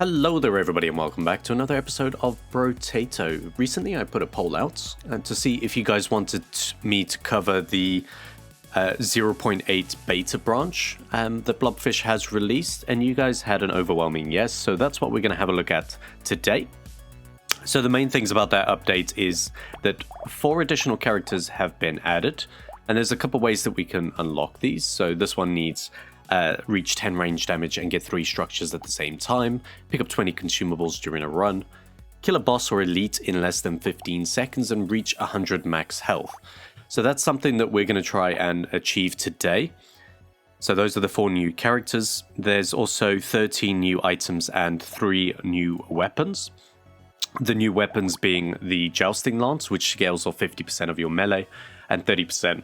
Hello there everybody and welcome back to another episode of Brotato. Recently I put a poll out to see if you guys wanted me to cover the 0.8 beta branch that Blobfish has released, and you guys had an overwhelming yes, so that's what we're going to have a look at today. So the main things about that update is that 4 additional characters have been added, and there's a couple ways that we can unlock these. So this one needs reach 10 range damage and get 3 structures at the same time, pick up 20 consumables during a run, kill a boss or elite in less than 15 seconds, and reach 100 max health. So that's something that we're going to try and achieve today. So those are the 4 new characters. There's also 13 new items and 3 new weapons. The new weapons being the Jousting Lance, which scales off 50% of your melee and 30%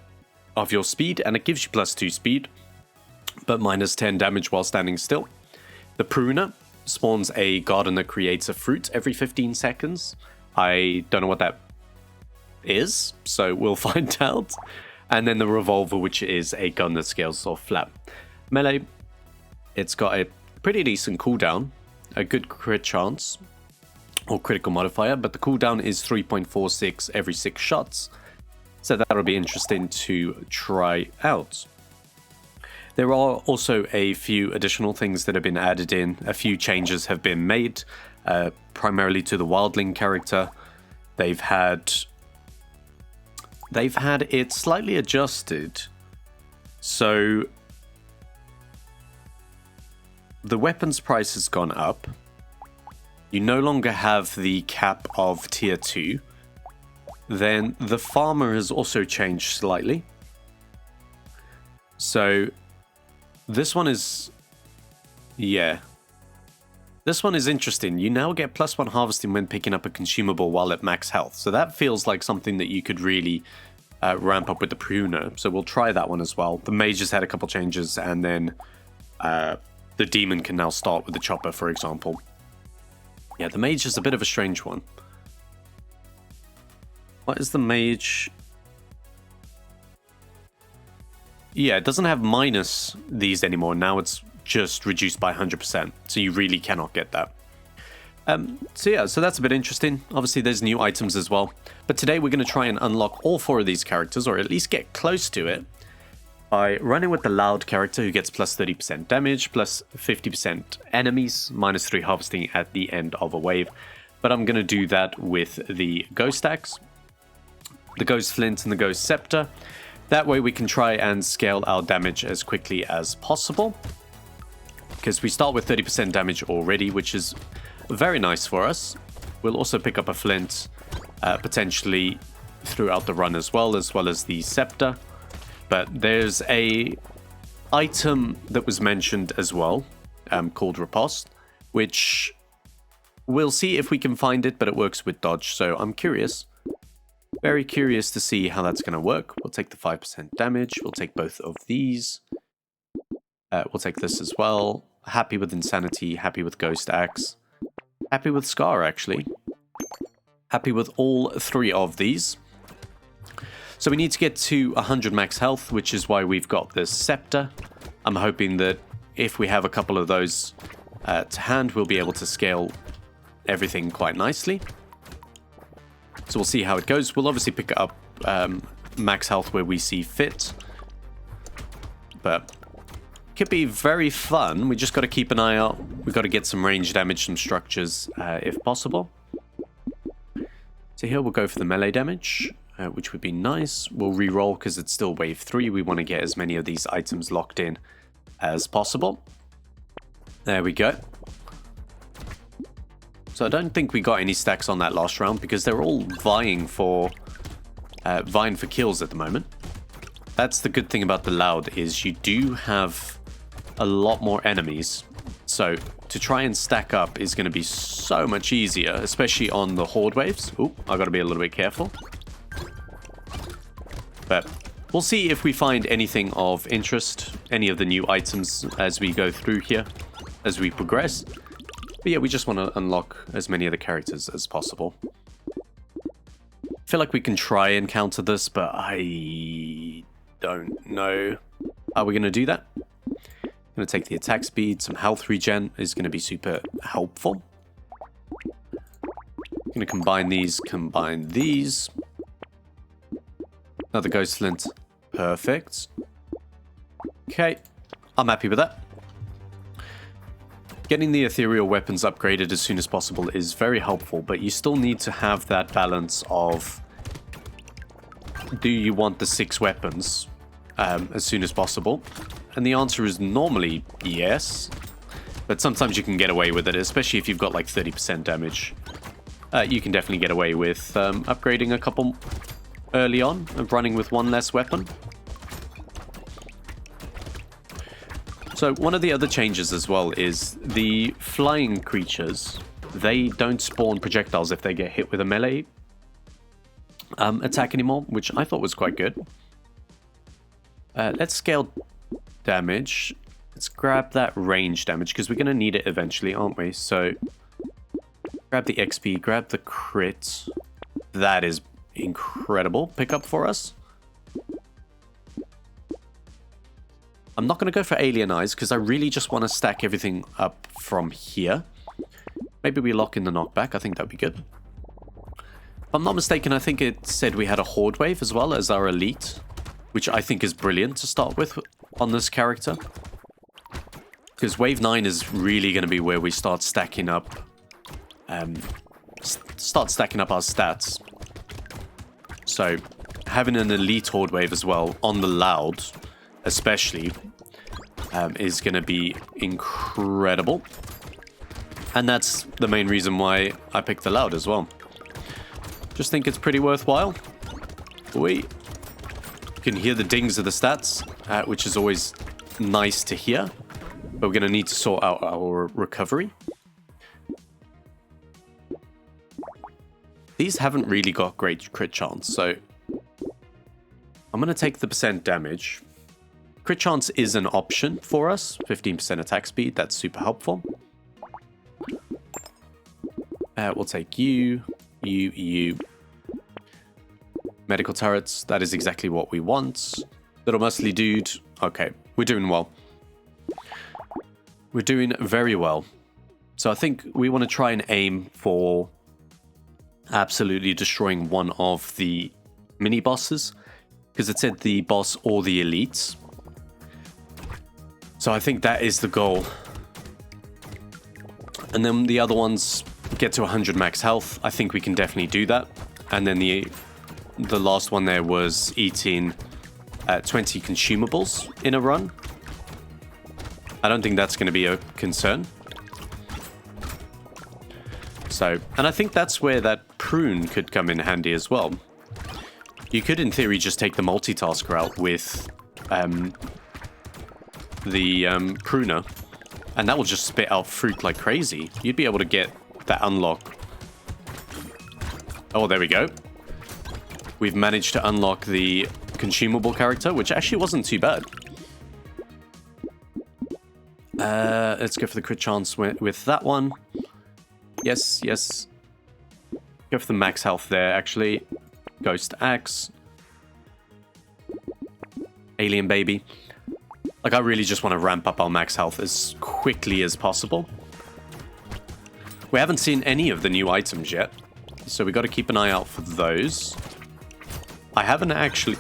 of your speed, and it gives you +2 speed, but minus 10 damage while standing still. The Pruner spawns a garden that creates a fruit every 15 seconds. I don't know what that is, so we'll find out. And then the Revolver, which is a gun that scales off flat melee. It's got a pretty decent cooldown, a good crit chance, or critical modifier, but the cooldown is 3.46 every 6 shots. So that'll be interesting to try out. There are also a few additional things that have been added in. A few changes have been made, primarily to the Wildling character. They've had it slightly adjusted. So the weapons price has gone up. You no longer have the cap of tier 2. Then the farmer has also changed slightly. So this one is, this one is interesting. You now get +1 harvesting when picking up a consumable while at max health. So that feels like something that you could really ramp up with the Pruner. So we'll try that one as well. The Mage has had a couple changes, and then the Demon can now start with the Chopper, for example. Yeah, the Mage is a bit of a strange one. What is the Mage? Yeah, it doesn't have minus these anymore. Now it's just reduced by 100%. So you really cannot get that. So that's a bit interesting. Obviously, there's new items as well. But today we're going to try and unlock all 4 of these characters, or at least get close to it, by running with the Loud character, who gets +30% damage, +50% enemies, -3 harvesting at the end of a wave. But I'm going to do that with the Ghost Axe, the Ghost Flint, and the Ghost Scepter. That way we can try and scale our damage as quickly as possible, because we start with 30% damage already, which is very nice for us. We'll also pick up a Flint potentially throughout the run as well as the Scepter. But there's a item that was mentioned as well, called Riposte, which we'll see if we can find it, but it works with dodge, so I'm curious. Very curious to see how that's going to work. We'll take the 5% damage. We'll take both of these. We'll take this as well. Happy with Insanity. Happy with Ghost Axe. Happy with Scar, actually. Happy with all 3 of these. So we need to get to 100 max health, which is why we've got this Scepter. I'm hoping that if we have a couple of those to hand, we'll be able to scale everything quite nicely. So we'll see how it goes. We'll obviously pick up max health where we see fit. But it could be very fun. We just got to keep an eye out. We've got to get some range damage, some structures, if possible. So here we'll go for the melee damage, which would be nice. We'll re-roll because it's still wave 3. We want to get as many of these items locked in as possible. There we go. So I don't think we got any stacks on that last round, because they're all vying for kills at the moment. That's the good thing about the Loud, is you do have a lot more enemies. So to try and stack up is going to be so much easier, especially on the Horde waves. Ooh, I got to be a little bit careful. But we'll see if we find anything of interest, any of the new items as we go through here, as we progress. But yeah, we just want to unlock as many of the characters as possible. I feel like we can try and counter this, but I don't know how we're going to do that. Going to take the attack speed. Some health regen is going to be super helpful. Going to combine these. Another ghost flint. Perfect. Okay. I'm happy with that. Getting the ethereal weapons upgraded as soon as possible is very helpful, but you still need to have that balance of, do you want the 6 weapons as soon as possible? And the answer is normally yes, but sometimes you can get away with it, especially if you've got like 30% damage. You can definitely get away with upgrading a couple early on and running with 1 less weapon. So one of the other changes as well is the flying creatures. They don't spawn projectiles if they get hit with a melee attack anymore, which I thought was quite good. Let's scale damage. Let's grab that range damage because we're going to need it eventually, aren't we? So grab the XP, grab the crit. That is incredible pickup for us. I'm not going to go for Alien Eyes because I really just want to stack everything up from here. Maybe we lock in the knockback. I think that would be good. If I'm not mistaken, I think it said we had a Horde wave as well as our elite, which I think is brilliant to start with on this character. Because wave 9 is really going to be where we start stacking up our stats. So having an elite Horde wave as well on the loud especially, is going to be incredible. And that's the main reason why I picked the loud as well. Just think it's pretty worthwhile. You can hear the dings of the stats, which is always nice to hear. But we're going to need to sort out our recovery. These haven't really got great crit chance, so I'm going to take the % damage. Crit chance is an option for us. 15% attack speed, that's super helpful. We'll take you. Medical turrets, that is exactly what we want. Little muscly dude. Okay, we're doing well. We're doing very well. So I think we want to try and aim for absolutely destroying one of the mini bosses, because it said the boss or the elites. So I think that is the goal. And then the other ones get to 100 max health. I think we can definitely do that. And then the last one there was eating 20 consumables in a run. I don't think that's going to be a concern. So, and I think that's where that prune could come in handy as well. You could, in theory, just take the multitask route with the pruner, and that will just spit out fruit like crazy. You'd be able to get that unlock. Oh, there we go. We've managed to unlock the consumable character, which actually wasn't too bad. Let's go for the crit chance with that one. Yes. Go for the max health there, actually. Ghost Axe. Alien Baby. Like, I really just want to ramp up our max health as quickly as possible. We haven't seen any of the new items yet, so we got to keep an eye out for those. I haven't actually,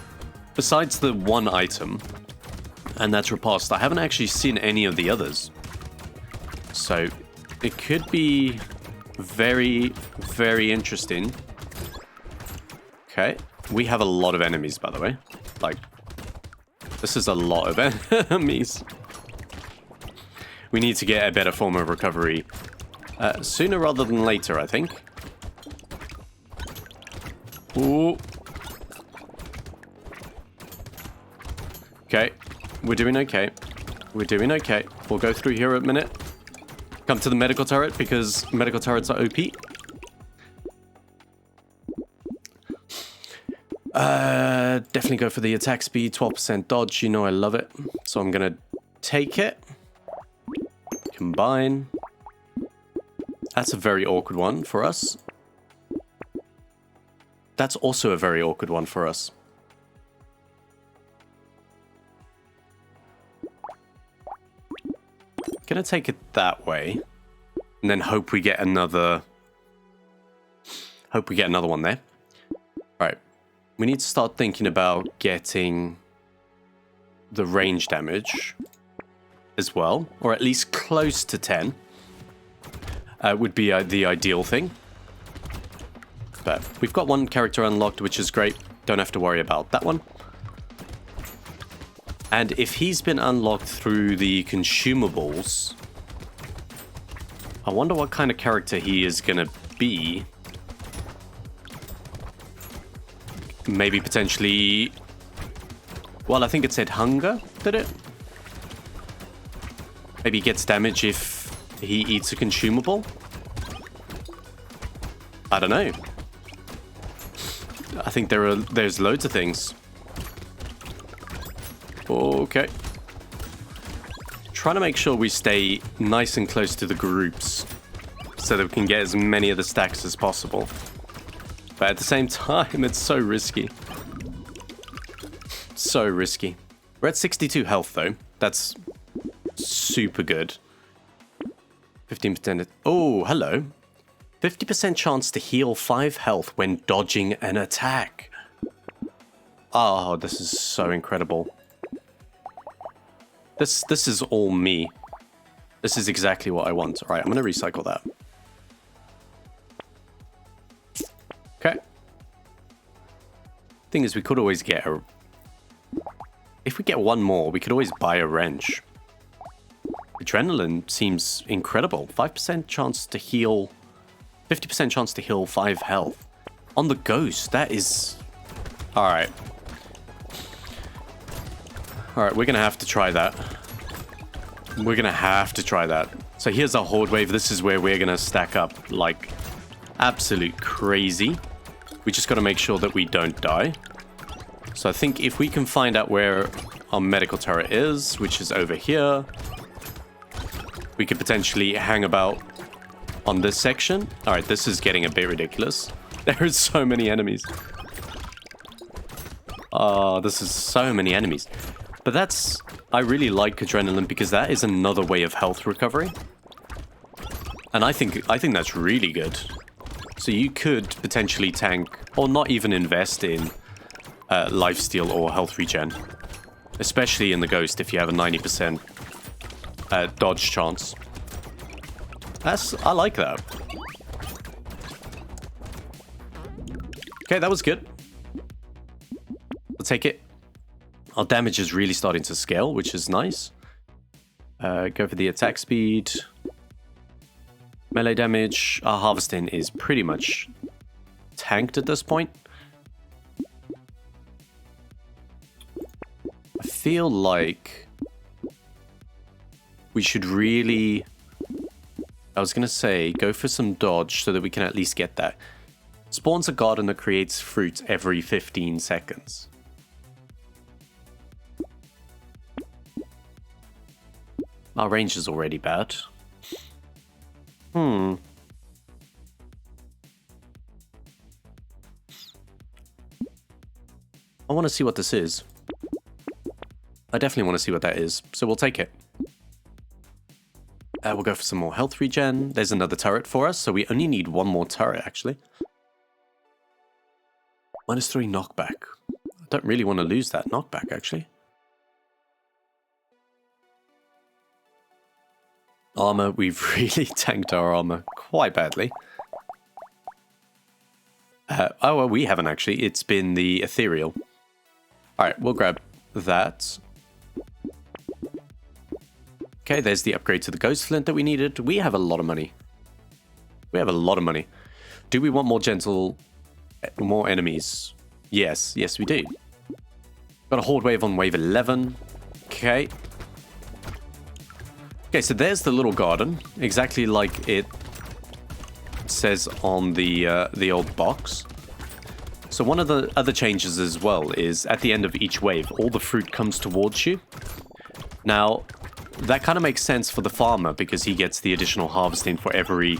besides the one item, and that's Repulsed, I haven't actually seen any of the others. So it could be very, very interesting. Okay, we have a lot of enemies, by the way. Like, this is a lot of enemies. We need to get a better form of recovery sooner rather than later, I think. Ooh. Okay, we're doing okay. We're doing okay. We'll go through here a minute. Come to the medical turret because medical turrets are OP. Definitely go for the attack speed, 12% dodge. You know I love it. So I'm going to take it. Combine. That's a very awkward one for us. That's also a very awkward one for us. going to take it that way. And then hope we get another... Hope we get another one there. Right. We need to start thinking about getting the range damage as well. Or at least close to 10. Would be the ideal thing. But we've got one character unlocked, which is great. Don't have to worry about that one. And if he's been unlocked through the consumables, I wonder what kind of character he is going to be. Maybe potentially... Well, I think it said hunger, did it? Maybe he gets damage if he eats a consumable? I don't know. I think there's loads of things. Okay. Trying to make sure we stay nice and close to the groups so that we can get as many of the stacks as possible. But at the same time, it's so risky. So risky. We're at 62 health though. That's super good. 15%. Oh, hello. 50% chance to heal 5 health when dodging an attack. Oh, this is so incredible. This is all me. This is exactly what I want. All right, I'm going to recycle that. Okay. Thing is, we could always get a... If we get one more, we could always buy a wrench. Adrenaline seems incredible. 5% chance to heal... 50% chance to heal 5 health. On the ghost, that is... Alright. Alright, we're gonna have to try that. We're gonna have to try that. So here's our Horde wave. This is where we're gonna stack up like absolute crazy. We just gotta make sure that we don't die. So I think if we can find out where our medical turret is, which is over here, we could potentially hang about on this section. Alright, this is getting a bit ridiculous. There are so many enemies. This is so many enemies. But that's... I really like adrenaline because that is another way of health recovery. And I think that's really good. So you could potentially tank, or not even invest in lifesteal or health regen. Especially in the Ghost if you have a 90% dodge chance. I like that. Okay, that was good. I'll take it. Our damage is really starting to scale, which is nice. Go for the attack speed. Melee damage. Our harvesting is pretty much tanked at this point. I feel like we should really... I was going to say, go for some dodge so that we can at least get that. Spawns a garden that creates fruit every 15 seconds. Our range is already bad. I want to see what this is. I definitely want to see what that is, so we'll take it. We'll go for some more health regen. There's another turret for us, so we only need one more turret, actually. -3 knockback. I don't really want to lose that knockback, actually. Armor, we've really tanked our armor quite badly. Oh, well, we haven't actually. It's been the ethereal. Alright, we'll grab that. Okay, there's the upgrade to the ghost flint that we needed. We have a lot of money. We have a lot of money. Do we want more enemies? Yes, yes we do. Got a Horde wave on wave 11. Okay. Okay, so there's the little garden, exactly like it says on the old box. So one of the other changes as well is at the end of each wave, all the fruit comes towards you. Now, that kind of makes sense for the farmer because he gets the additional harvesting for every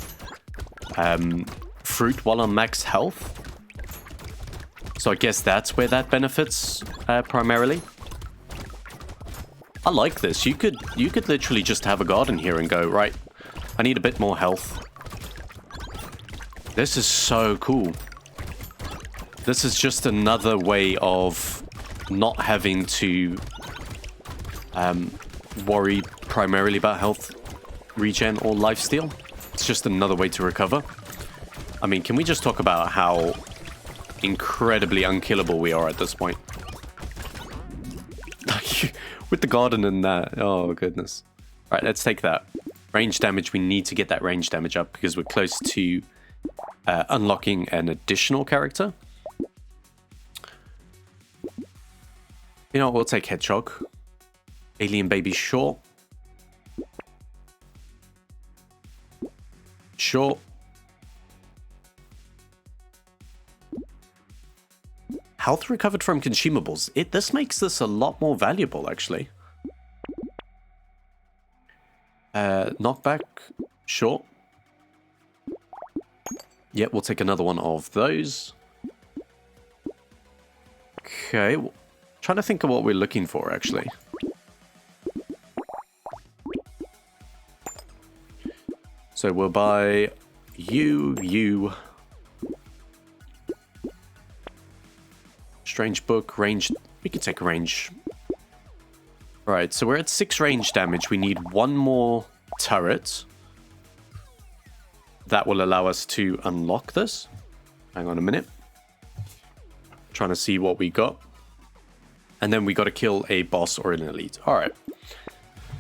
fruit while on max health. So I guess that's where that benefits primarily. I like this. You could literally just have a garden here and go, right, I need a bit more health. This is so cool. This is just another way of not having to worry primarily about health regen or lifesteal. It's just another way to recover. I mean, can we just talk about how incredibly unkillable we are at this point? With the garden and that. Oh, goodness. All right, let's take that. Range damage, we need to get that range damage up because we're close to unlocking an additional character. You know what, we'll take Hedgehog. Alien Baby, sure. Sure. Health recovered from consumables. This makes this a lot more valuable, actually. Knockback, sure. Yeah, we'll take another one of those. Okay, trying to think of what we're looking for, actually. So we'll buy you. Strange book, range. We could take range. Right, so we're at 6 range damage. We need one more turret. That will allow us to unlock this. Hang on a minute. Trying to see what we got. And then we got to kill a boss or an elite. All right.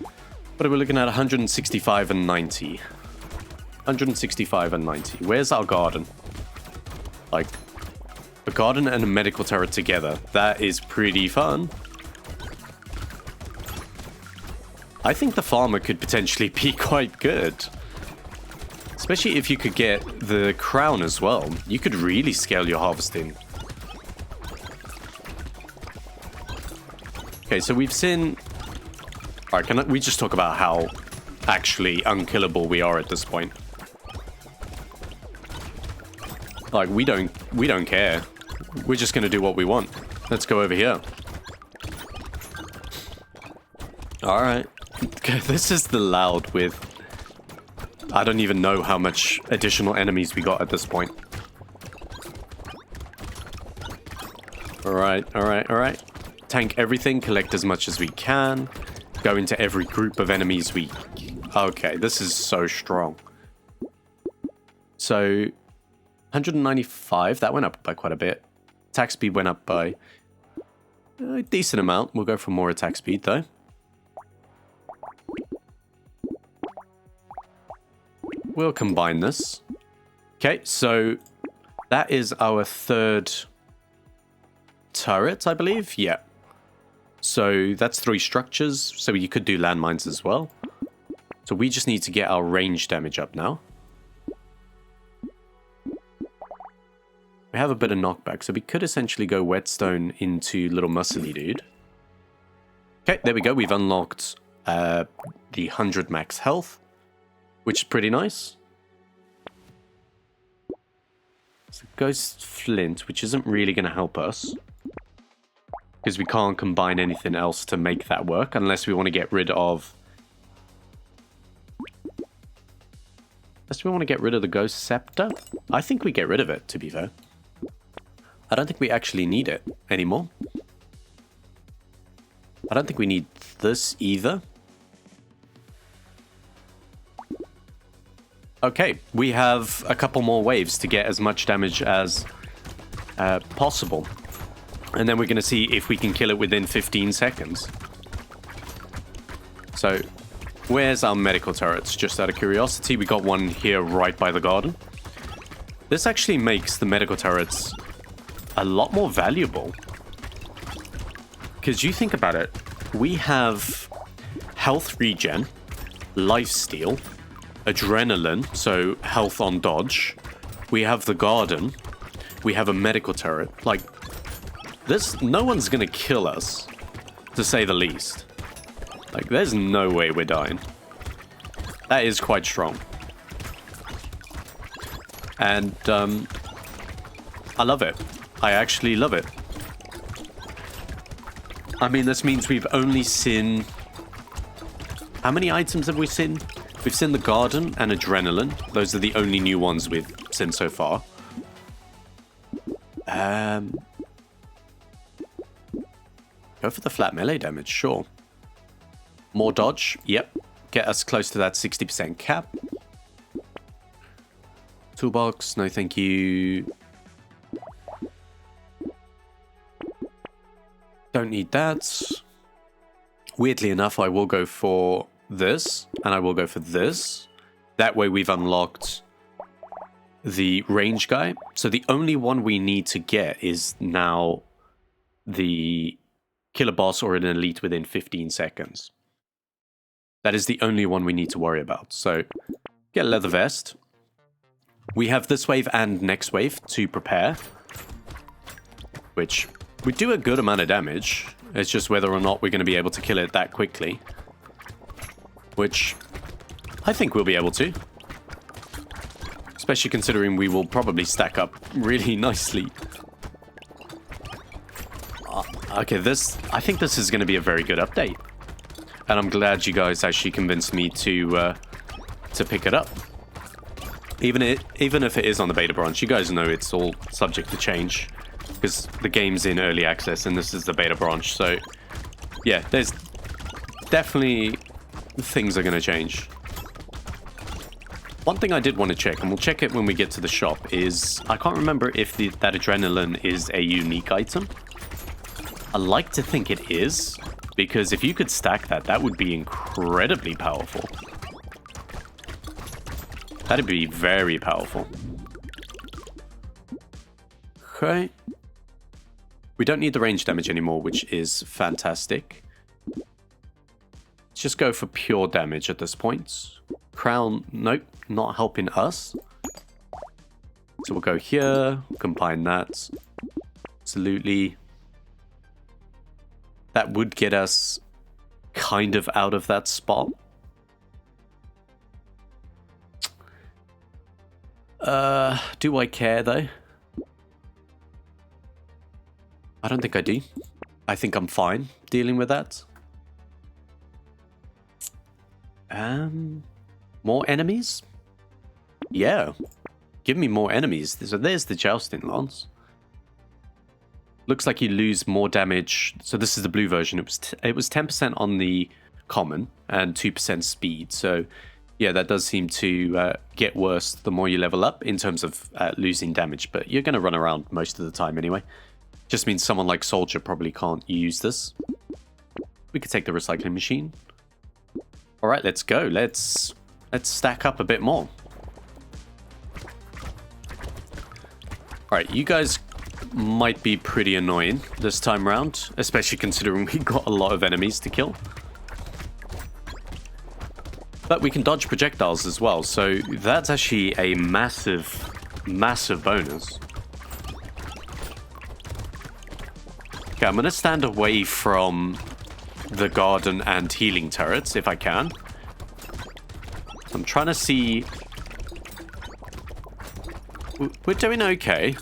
What are we looking at? 165 and 90. 165 and 90. Where's our garden? Like, a garden and a medical turret together. That is pretty fun. I think the farmer could potentially be quite good. Especially if you could get the crown as well. You could really scale your harvesting. Okay, so we've seen... Alright, can we just talk about how actually unkillable we are at this point? Like, we don't care. We're just gonna do what we want. Let's go over here. Alright. This is the loud with... I don't even know how much additional enemies we got at this point. Alright. Tank everything, collect as much as we can. Go into every group of enemies we... Okay, this is so strong. So, 195, that went up by quite a bit. Attack speed went up by a decent amount. We'll go for more attack speed, though. We'll combine this. Okay, so that is our 3rd turret, I believe. Yeah. So that's 3 structures. So you could do landmines as well. So we just need to get our range damage up now. We have a bit of knockback, so we could essentially go whetstone into little muscly dude. Okay, there we go. We've unlocked the 100 max health, which is pretty nice. So Ghost Flint, which isn't really going to help us. Because we can't combine anything else to make that work, unless we want to get rid of... Unless we want to get rid of the Ghost Scepter. I think we get rid of it, to be fair. I don't think we actually need it anymore. I don't think we need this either. Okay, we have a couple more waves to get as much damage as possible. And then we're going to see if we can kill it within 15 seconds. So, where's our medical turrets? Just out of curiosity, we got one here right by the garden. This actually makes the medical turrets a lot more valuable. Because you think about it, we have health regen, lifesteal, adrenaline, so health on dodge. We have the garden. We have a medical turret. Like, this, no one's gonna kill us, to say the least. Like, there's no way we're dying. That is quite strong. And, I love it. I actually love it. I mean, this means we've only seen How many items have we seen? We've seen the Garden and Adrenaline. Those are the only new ones we've seen so far. Go for the flat melee damage, sure. More dodge, yep. Get us close to that 60% cap. Toolbox, no thank you. Don't need that. Weirdly enough, I will go for this, and I will go for this. That way we've unlocked the range guy. So the only one we need to get is now the killer boss or an elite within 15 seconds. That is the only one we need to worry about. So get a leather vest. We have this wave and next wave to prepare, which we do a good amount of damage. It's just whether or not we're going to be able to kill it that quickly, which I think we'll be able to. Especially considering we will probably stack up really nicely. Okay, I think this is going to be a very good update. And I'm glad you guys actually convinced me to pick it up. Even if it is on the beta branch, you guys know it's all subject to change. Because the game's in early access and this is the beta branch. So, yeah, there's definitely things are going to change. One thing I did want to check, and we'll check it when we get to the shop, is I can't remember if that Adrenaline is a unique item. I like to think it is, because if you could stack that, that would be incredibly powerful. That'd be very powerful. Okay. We don't need the range damage anymore, which is fantastic. Let's just go for pure damage at this point. Crown, nope, not helping us. So we'll go here, combine that. Absolutely. That would get us kind of out of that spot. Do I care though? I don't think I do. I think I'm fine dealing with that. More enemies? Yeah. Give me more enemies. So there's the jousting lance. Looks like you lose more damage. So this is the blue version. It was 10% on the common and 2% speed. So yeah, that does seem to get worse the more you level up in terms of losing damage. But you're going to run around most of the time anyway. Just means someone like Soldier probably can't use this. We could take the recycling machine. All right, let's go. Let's stack up a bit more. All right, you guys might be pretty annoying this time around, especially considering we got a lot of enemies to kill. But we can dodge projectiles as well, so that's actually a massive, massive bonus. Okay, I'm going to stand away from the garden and healing turrets if I can. I'm trying to see... We're doing okay.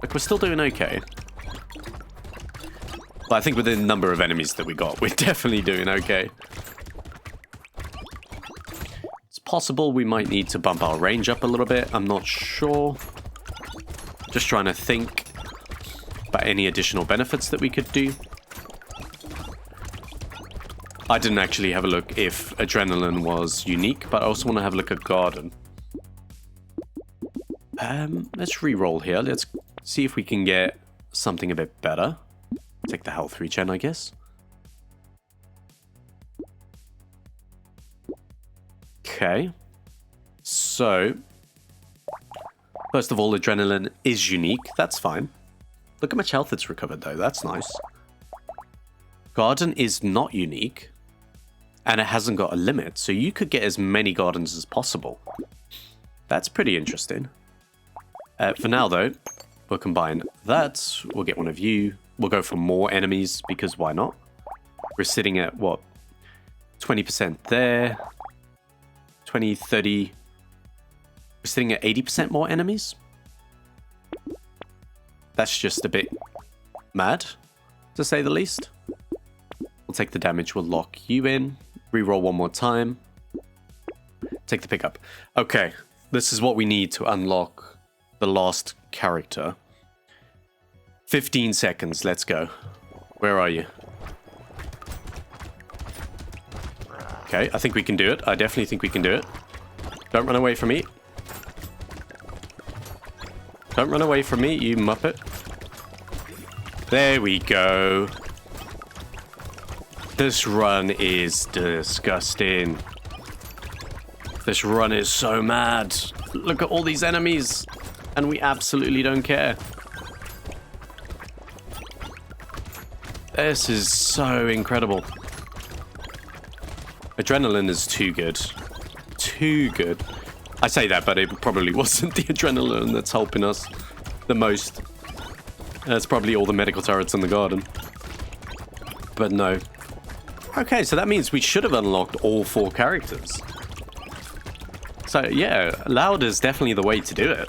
Like, we're still doing okay. But I think with the number of enemies that we got, we're definitely doing okay. It's possible we might need to bump our range up a little bit. I'm not sure. Just trying to think about any additional benefits that we could do. I didn't actually have a look if Adrenaline was unique, but I also want to have a look at Garden. Let's re-roll here. Let's see if we can get something a bit better. Take the health regen, I guess. Okay. So, first of all, Adrenaline is unique. That's fine. Look how much health it's recovered, though. That's nice. Garden is not unique. And it hasn't got a limit. So you could get as many gardens as possible. That's pretty interesting. For now, though, we'll combine that. We'll get one of you. We'll go for more enemies, because why not? We're sitting at, what? 20% there. 20, 30. We're sitting at 80% more enemies. That's just a bit mad, to say the least. We'll take the damage. We'll lock you in. Reroll one more time. Take the pickup. Okay, this is what we need to unlock the last character. 15 seconds, let's go. Where are you? Okay, I think we can do it. I definitely think we can do it. Don't run away from me. Don't run away from me, you muppet. There we go. This run is disgusting. This run is so mad. Look at all these enemies. And we absolutely don't care. This is so incredible. Adrenaline is too good. Too good. I say that, but it probably wasn't the adrenaline that's helping us the most. That's probably all the medical turrets in the garden. But no. Okay, so that means we should have unlocked all 4 characters. So yeah, loud is definitely the way to do it.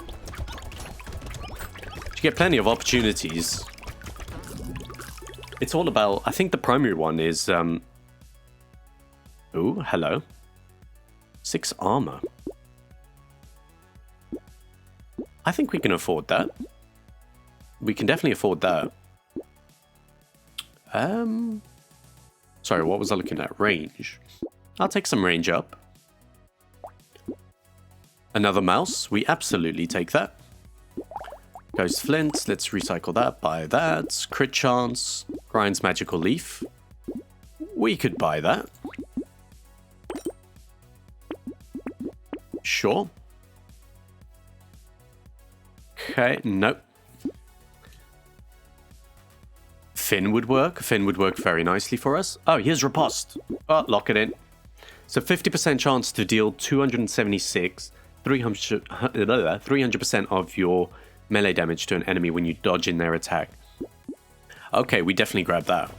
You get plenty of opportunities. It's all about, I think the primary one is, ooh, hello. 6 armor. I think we can afford that. We can definitely afford that. Sorry, what was I looking at? Range. I'll take some range up. Another mouse. We absolutely take that. Ghost flint. Let's recycle that. Buy that. Crit chance. Grind's magical leaf. We could buy that. Sure. Okay, nope. Fin would work. Fin would work very nicely for us. Oh, here's Riposte. Oh, lock it in. So 50% chance to deal 276, 300% of your melee damage to an enemy when you dodge in their attack. Okay, we definitely grab that.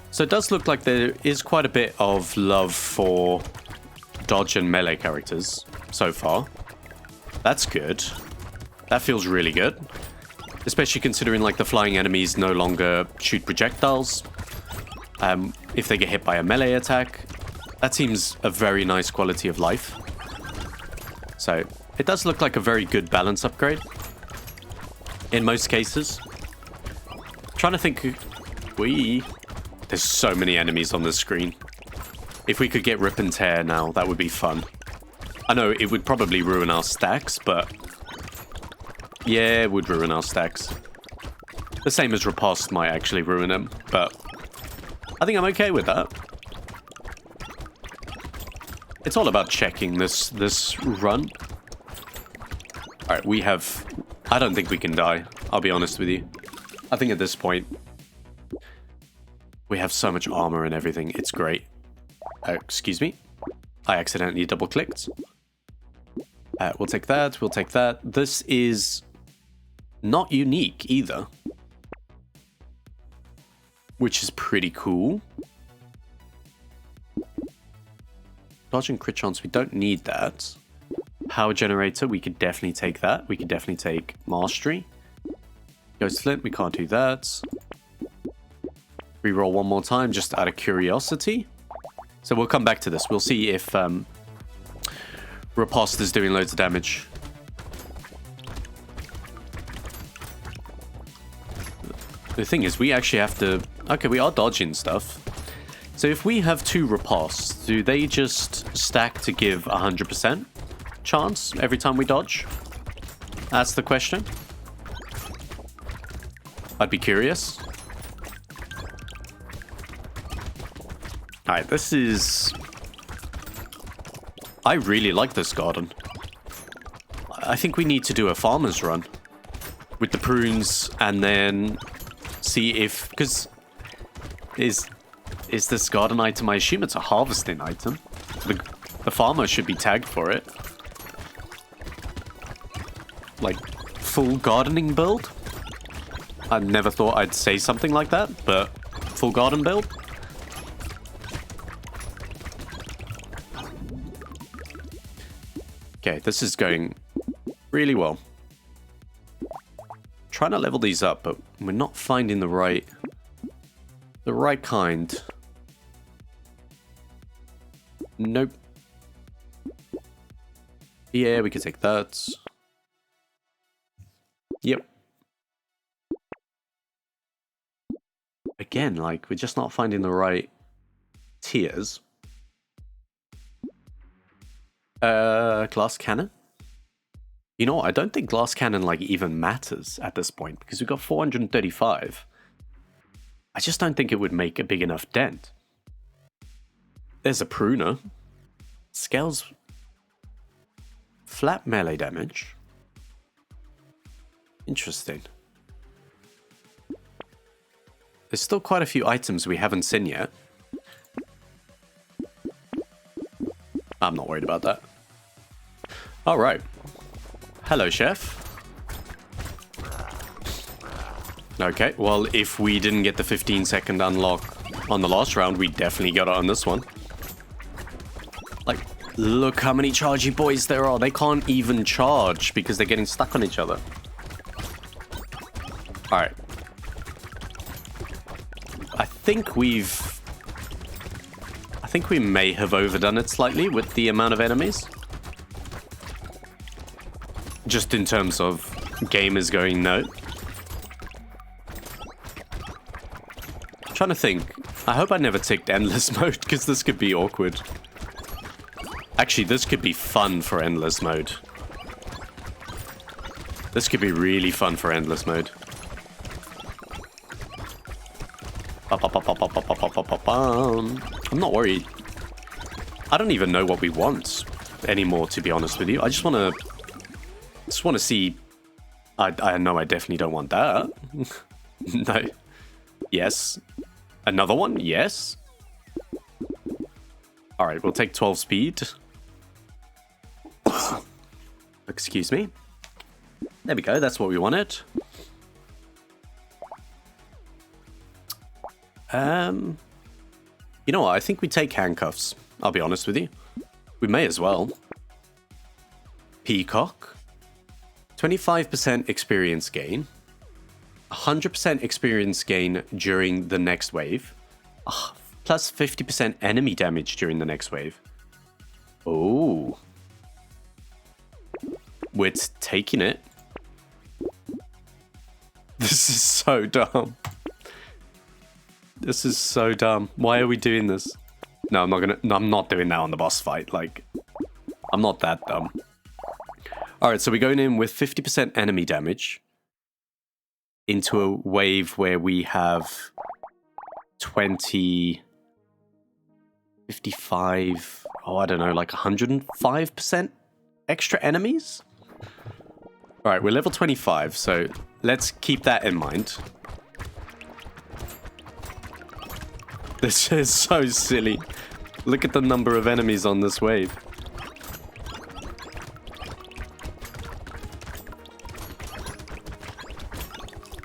So it does look like there is quite a bit of love for dodge and melee characters so far. That's good. That feels really good. Especially considering like the flying enemies no longer shoot projectiles. If they get hit by a melee attack, that seems a very nice quality of life. So it does look like a very good balance upgrade. In most cases. I'm trying to think. There's so many enemies on the screen. If we could get Rip and Tear now, that would be fun. I know it would probably ruin our stacks, but yeah, it would ruin our stacks. The same as Riposte might actually ruin them, but I think I'm okay with that. It's all about checking this run. Alright, we have... I don't think we can die, I'll be honest with you. I think at this point, we have so much armor and everything, it's great. Excuse me. I accidentally double-clicked. We'll take that, we'll take that. This is not unique either. Which is pretty cool. Dodge and crit chance, we don't need that. Power generator, we could definitely take that. We could definitely take mastery. Ghost flint, we can't do that. Reroll one more time, just out of curiosity. So we'll come back to this. We'll see if Riposte is doing loads of damage. The thing is, we actually have to... Okay, we are dodging stuff. So if we have 2 Ripostes, do they just stack to give 100% chance every time we dodge? That's the question. I'd be curious. Alright, this is... I really like this garden. I think we need to do a farmer's run with the prunes and then see if... Because is this garden item, I assume it's a harvesting item. The farmer should be tagged for it. Like, full gardening build? I never thought I'd say something like that, but full garden build? Okay, this is going really well. Trying to level these up, but we're not finding the right kind. Nope. Yeah, we can take that. Yep. Again, like, we're just not finding the right tiers. Glass cannon? You know what? I don't think glass cannon, like, even matters at this point, because we've got 435. I just don't think it would make a big enough dent. There's a pruner. Scales flat melee damage. Interesting. There's still quite a few items we haven't seen yet. I'm not worried about that. Alright. Hello, chef. Okay, well, if we didn't get the 15-second unlock on the last round, we definitely got it on this one. Like, look how many chargy boys there are. They can't even charge because they're getting stuck on each other. Alright. I think we may have overdone it slightly with the amount of enemies. Just in terms of gamers going no. I'm trying to think. I hope I never ticked endless mode because this could be awkward. Actually, this could be fun for endless mode. This could be really fun for endless mode. I'm not worried. I don't even know what we want anymore, to be honest with you. I just want to see. I know I definitely don't want that. No. Yes. Another one? Yes. Alright, we'll take 12 speed. Excuse me. There we go, that's what we wanted. You know what, I think we take handcuffs. I'll be honest with you. We may as well. Peacock. 25% experience gain. 100% experience gain during the next wave. Plus 50% enemy damage during the next wave. Oh. We're taking it. This is so dumb. This is so dumb. Why are we doing this? No, I'm not doing that on the boss fight. Like, I'm not that dumb. Alright, so we're going in with 50% enemy damage into a wave where we have 20, 55, oh, I don't know, like 105% extra enemies? Alright, we're level 25, so let's keep that in mind. This is so silly. Look at the number of enemies on this wave.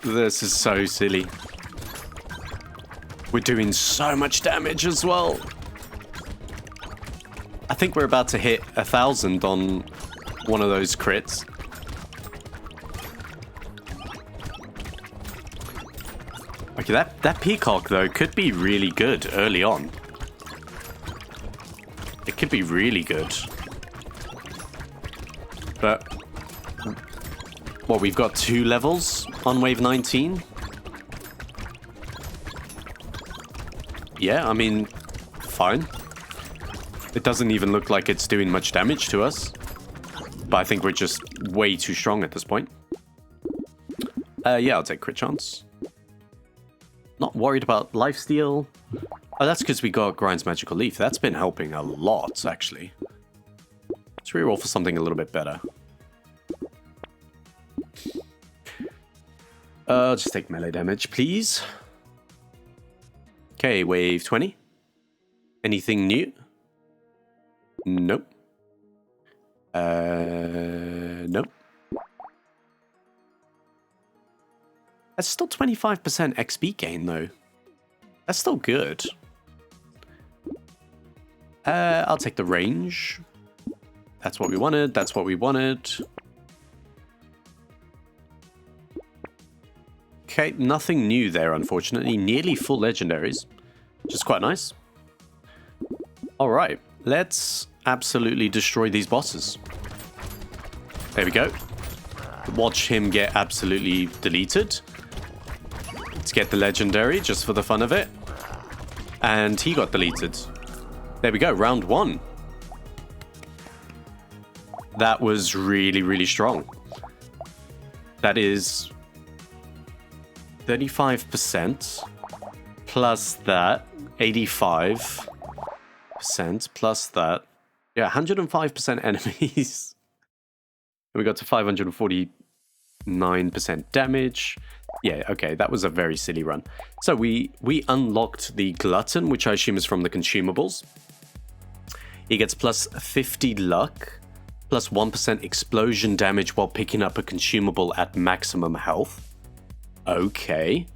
This is so silly. We're doing so much damage as well. I think we're about to hit 1,000 on one of those crits. Okay, that peacock, though, could be really good early on. It could be really good. But what, we've got 2 levels on wave 19? Yeah, I mean, fine. It doesn't even look like it's doing much damage to us. But I think we're just way too strong at this point. Yeah, I'll take crit chance. Not worried about lifesteal. Oh, that's because we got Grind's Magical Leaf. That's been helping a lot, actually. Let's reroll for something a little bit better. Just take melee damage, please. Okay, wave 20. Anything new? Nope. Nope. That's still 25% XP gain, though. That's still good. I'll take the range. That's what we wanted. That's what we wanted. Okay, nothing new there, unfortunately. Nearly full legendaries, which is quite nice. All right, let's absolutely destroy these bosses. There we go. Watch him get absolutely deleted. Let's get the legendary just for the fun of it. And he got deleted. There we go, round 1. That was really, really strong. That is 35% plus that, 85% plus that. Yeah, 105% enemies. We got to 549% damage. Yeah, okay, that was a very silly run. So we unlocked the Glutton, which I assume is from the consumables. He gets plus 50 luck, plus 1% explosion damage while picking up a consumable at maximum health. Okay.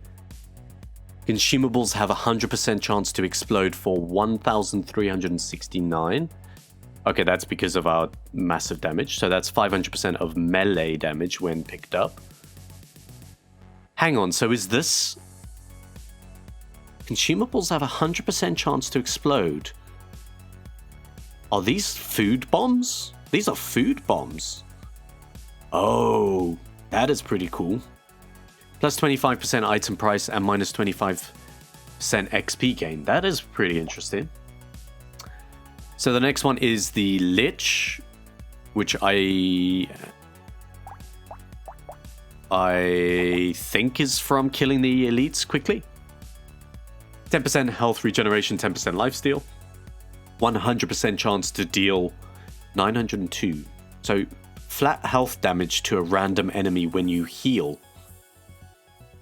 Consumables have a 100% chance to explode for 1,369. Okay, that's because of our massive damage. So that's 500% of melee damage when picked up. Hang on, so is this... Consumables have a 100% chance to explode. Are these food bombs? These are food bombs. Oh, that is pretty cool. Plus 25% item price and minus 25% XP gain. That is pretty interesting. So the next one is the Lich, which I think is from killing the elites quickly. 10% health regeneration, 10% lifesteal. 100% chance to deal 902. So flat health damage to a random enemy when you heal.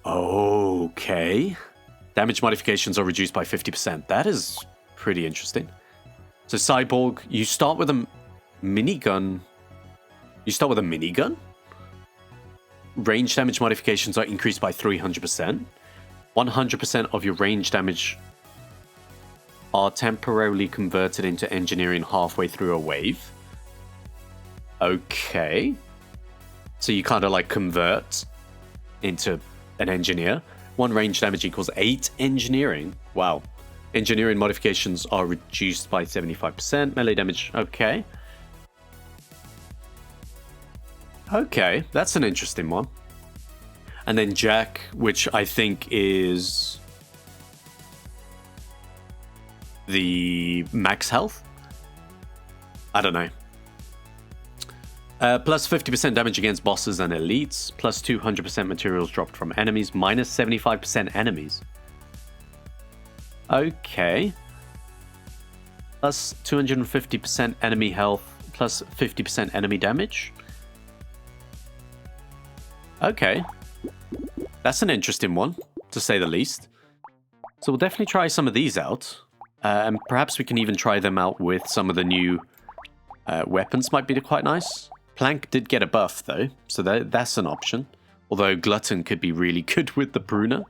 Okay. Damage modifications are reduced by 50%. That is pretty interesting. So Cyborg, you start with a minigun. You start with a minigun? Range damage modifications are increased by 300%. 100% of your range damage are temporarily converted into engineering halfway through a wave. Okay. So you kind of like convert into an engineer. 1 range damage equals 8 engineering. Wow. Engineering modifications are reduced by 75%. Melee damage, okay. Okay, that's an interesting one. And then Jack, which I think is the max health? I don't know. Plus 50% damage against bosses and elites. Plus 200% materials dropped from enemies. Minus 75% enemies. Okay. Plus 250% enemy health. Plus 50% enemy damage. Okay. That's an interesting one, to say the least. So we'll definitely try some of these out. And perhaps we can even try them out with some of the new weapons. Might be quite nice. Plank did get a buff, though, so that's an option. Although Glutton could be really good with the Pruner.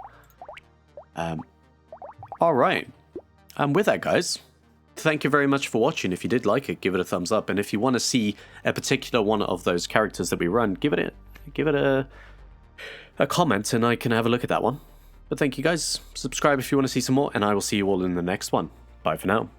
Alright. And with that, guys, thank you very much for watching. If you did like it, give it a thumbs up. And if you want to see a particular one of those characters that we run, give it a comment and I can have a look at that one. But thank you guys. Subscribe if you want to see some more, and I will see you all in the next one. Bye for now.